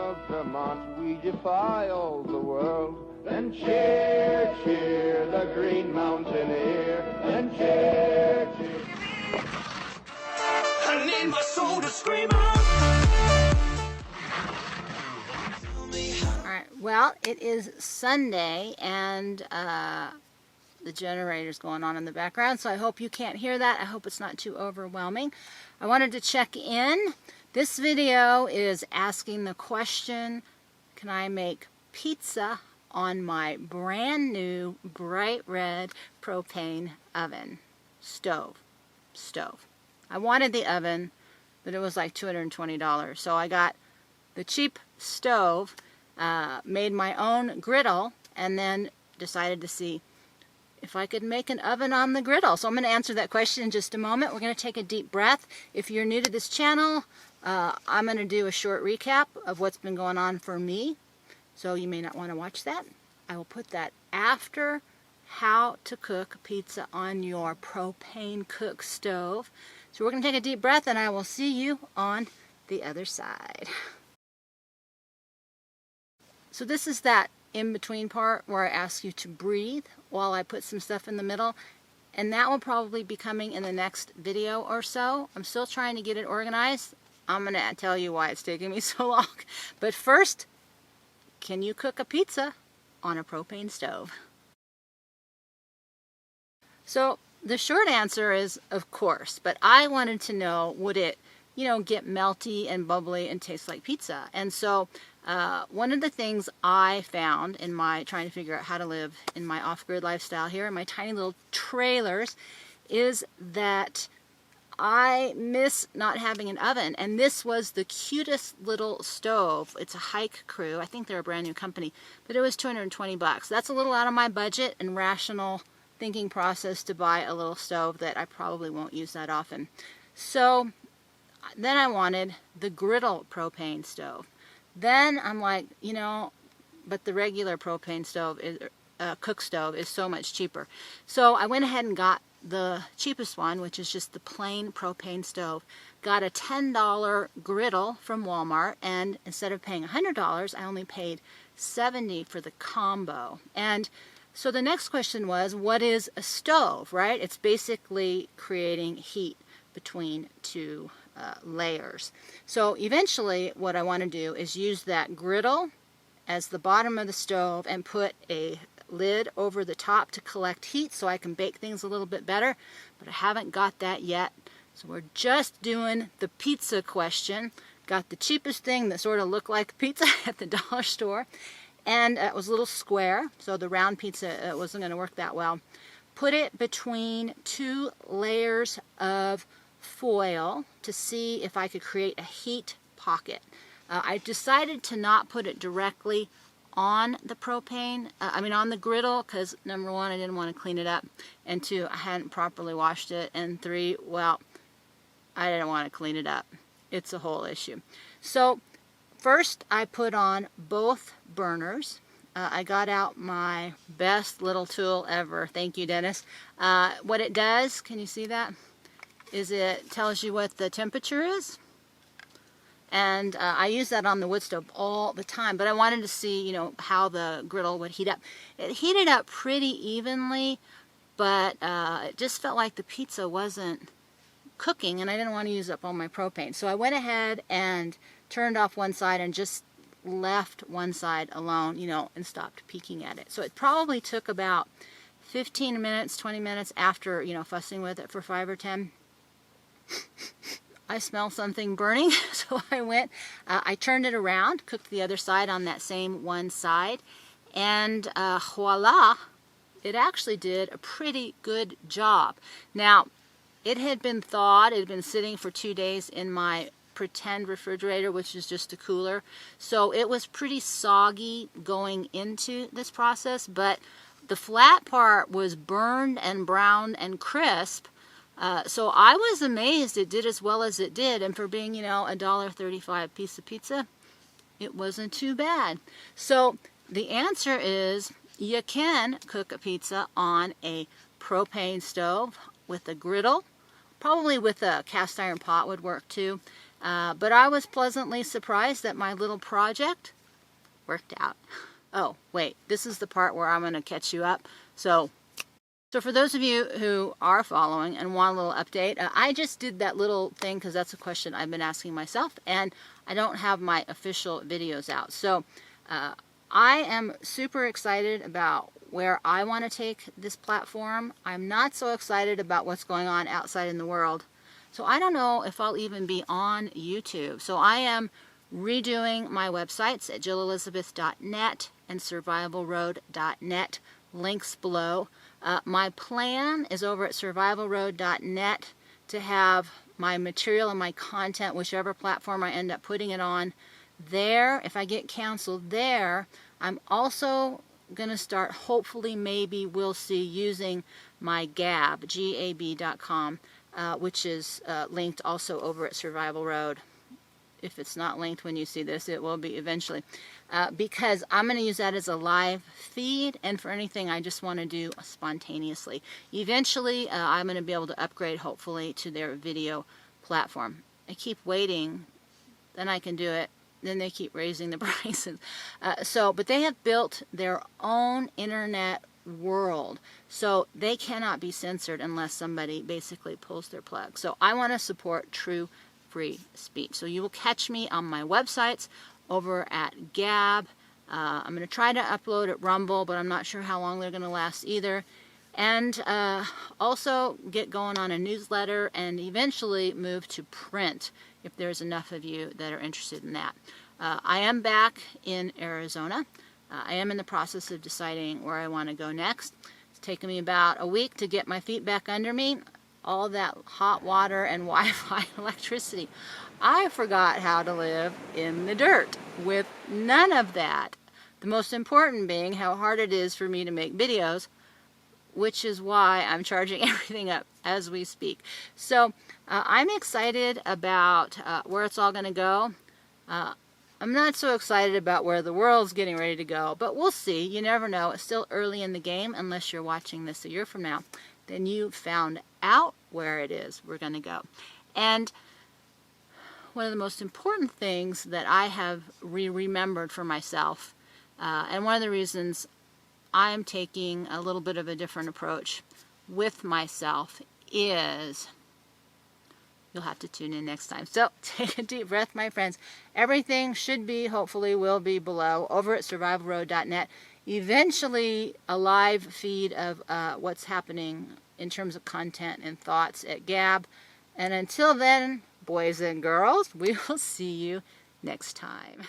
of Vermont, we defy all the world. Then cheer, cheer, the Green Mountaineer. Then cheer, cheer. I need my soul to scream out. Alright, well, it is Sunday, and the generator's going on in the background, so I hope you can't hear that. I hope it's not too overwhelming. I wanted to check in. This video is asking the question, can I make pizza on my brand new bright red propane oven? Stove. I wanted the oven, but it was like $220, so I got the cheap stove, made my own griddle, and then decided to see if I could make an oven on the griddle. So I'm going to answer that question in just a moment. We're going to take a deep breath. If you're new to this channel, I'm going to do a short recap of what's been going on for me, so you may not want to watch that. I will put that after how to cook pizza on your propane cook stove. So we're going to take a deep breath, and I will see you on the other side. So this is that in-between part where I ask you to breathe while I put some stuff in the middle, and that will probably be coming in the next video or so. I'm still trying to get it organized. I'm going to tell you why it's taking me so long. But first, can you cook a pizza on a propane stove? So the short answer is, of course, but I wanted to know, would it, get melty and bubbly and taste like pizza? And so one of the things I found in my trying to figure out how to live in my off-grid lifestyle here in my tiny little trailers is that I miss not having an oven. And this was the cutest little stove. It's a Hike Crew. I think they're a brand new company, but it was $220. That's a little out of my budget and rational thinking process to buy a little stove that I probably won't use that often. So then I wanted the griddle propane stove. Then I'm like, but the regular propane stove, cook stove, is so much cheaper. So I went ahead and got the cheapest one, which is just the plain propane stove. Got a $10 griddle from Walmart, and instead of paying $100, I only paid $70 for the combo. And so the next question was, what is a stove, right? It's basically creating heat between two layers. So eventually what I want to do is use that griddle as the bottom of the stove and put a lid over the top to collect heat so I can bake things a little bit better, but I haven't got that yet. So we're just doing the pizza question. Got the cheapest thing that sort of looked like pizza at the dollar store, and it was a little square, so the round pizza wasn't going to work that well. Put it between two layers of foil to see if I could create a heat pocket. I decided to not put it directly on the propane, on the griddle, because number one, I didn't want to clean it up, and two, I hadn't properly washed it, and three, well, I didn't want to clean it up. It's a whole issue. So first I put on both burners. I got out my best little tool ever. Thank you, Dennis. What it does, can you see that? Is it tells you what the temperature is. And I use that on the wood stove all the time, but I wanted to see, how the griddle would heat up. It heated up pretty evenly, but it just felt like the pizza wasn't cooking, and I didn't want to use up all my propane. So I went ahead and turned off one side and just left one side alone, and stopped peeking at it. So it probably took about 15 minutes, 20 minutes after, fussing with it for 5 or 10. I smell something burning, so I went, I turned it around, cooked the other side on that same one side, and voila, it actually did a pretty good job. Now, it had been thawed, it had been sitting for 2 days in my pretend refrigerator, which is just a cooler, so it was pretty soggy going into this process, but the flat part was burned and browned and crisp. So I was amazed it did as well as it did, and for being, $1.35 piece of pizza, it wasn't too bad. So the answer is you can cook a pizza on a propane stove with a griddle. Probably with a cast iron pot would work too. But I was pleasantly surprised that my little project worked out. Oh, wait, this is the part where I'm going to catch you up. So for those of you who are following and want a little update, I just did that little thing because that's a question I've been asking myself, and I don't have my official videos out. So I am super excited about where I want to take this platform. I'm not so excited about what's going on outside in the world. So I don't know if I'll even be on YouTube. So I am redoing my websites at jillelizabeth.net and survivalroad.net. Links below. My plan is over at survivalroad.net to have my material and my content, whichever platform I end up putting it on, there. If I get canceled there, I'm also going to start, hopefully, maybe we'll see, using my Gab, gab.com, which is linked also over at Survival Road. If it's not linked when you see this, it will be eventually. Because I'm going to use that as a live feed, and for anything I just want to do spontaneously. Eventually, I'm going to be able to upgrade, hopefully, to their video platform. I keep waiting, then I can do it. Then they keep raising the prices. But they have built their own internet world. So they cannot be censored unless somebody basically pulls their plug. So I want to support true free speech. So you will catch me on my websites over at Gab. I'm going to try to upload at Rumble, but I'm not sure how long they're going to last either. And also get going on a newsletter and eventually move to print if there's enough of you that are interested in that. I am back in Arizona. I am in the process of deciding where I want to go next. It's taken me about a week to get my feet back under me. All that hot water and Wi-Fi electricity. I forgot how to live in the dirt with none of that. The most important being how hard it is for me to make videos, which is why I'm charging everything up as we speak. So I'm excited about where it's all going to go. I'm not so excited about where the world's getting ready to go, but we'll see. You never know. It's still early in the game, unless you're watching this a year from now. Then you found out where it is we're going to go. And one of the most important things that I have remembered for myself, and one of the reasons I'm taking a little bit of a different approach with myself is, you'll have to tune in next time. So take a deep breath, my friends. Everything should be, hopefully will be, below over at survivalroad.net. Eventually a live feed of what's happening in terms of content and thoughts at Gab. And until then, boys and girls, we will see you next time.